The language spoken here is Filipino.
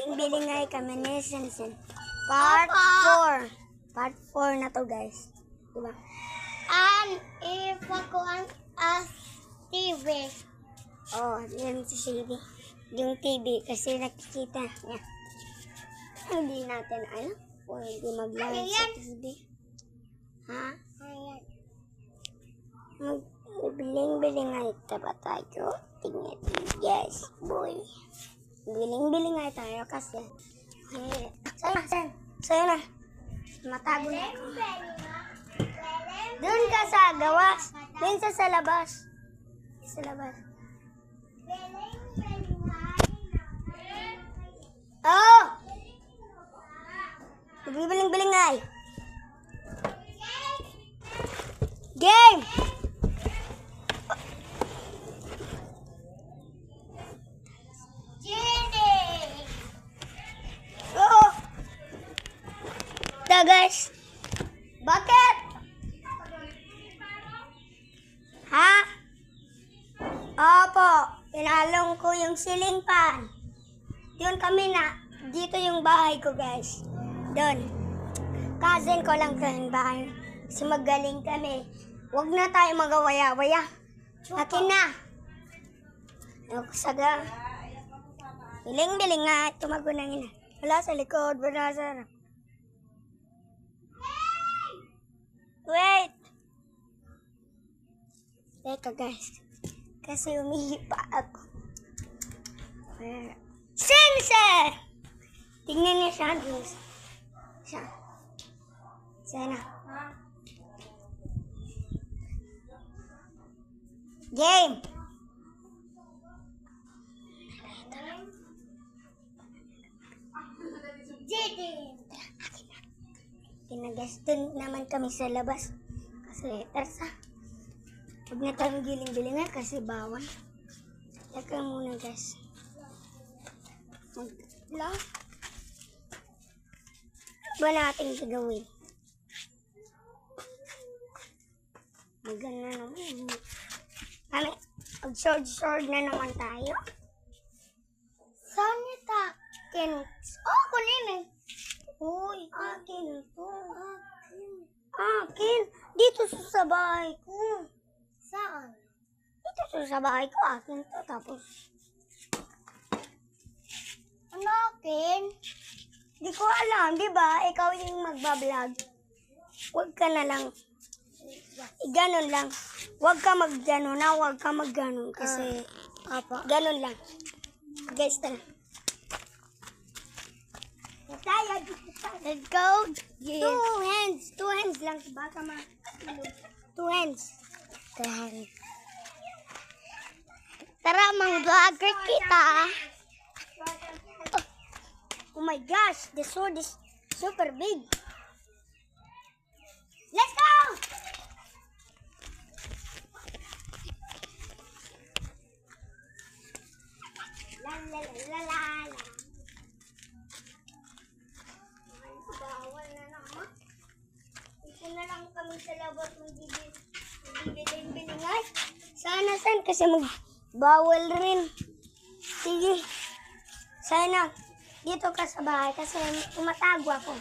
Biling-bilingay kami ni Sensen. Part 4. Part 4 na to, guys. Diba? And if ako ang TV. Oh, yan si TV. Yung TV kasi nakikita niya. Hindi natin alam kung hindi maglaro sa TV. Ha? Ayan. Biling-bilingay ba tayo? Tingnan. Yes, boy. Biling-bilingay tayo kasi. Sa'yo na. Matago na ako. Doon ka sa gawas. Doon sa labas. Sa labas. Oh! Biling-bilingay. Game! Oo! Ito, guys. Bakit? Ha? Opo. Pinalong ko yung ceiling fan. Yun kami na. Dito yung bahay ko, guys. Doon. Cousin ko lang sa bahay. Kasi magaling kami. Huwag na tayo magawaya-waya. Akin na. Ako saga. Biling-biling nga. Tumago na ina. Wala sa likod. Wala sa harap. Wait. Teka, guys. Kasi umihipa ako. Sensei! Tingnan niya siya, guys. Siya. Sana. Game! Pinagaston naman kami sa labas. Kasi tersa. Huwag na tayong giling-gilingan kasi bawal. Teka muna, guys. Ano ba natin gagawin? Maganda naman. Ano? Mag-sword na naman tayo. Saan niya takin? Oh, kunin eh. Uy, akin to. Akin. Dito sa bahay ko. Saan? Dito sa bahay ko, akin to. Tapos, Ano akin? di ko alam, di ba? Ikaw yung magbablog. Huwag ka na lang. Ganon lang. Huwag ka mag-ganon na, huwag ka mag-ganon. Kasi, ganon lang. Guys, tara. Let's go. Yeah. Two hands lang. Baka two hands. Tara, mag-vlogger kita. Oh my gosh, the sword is super big. Let's go! La la la la la la. Bawal na naman. Ito na lang kami sa labas ng bibilin-bilingay. Sana san kasi bawal rin. Sige. Sana dito ka sa bahay kasi tumatago ako.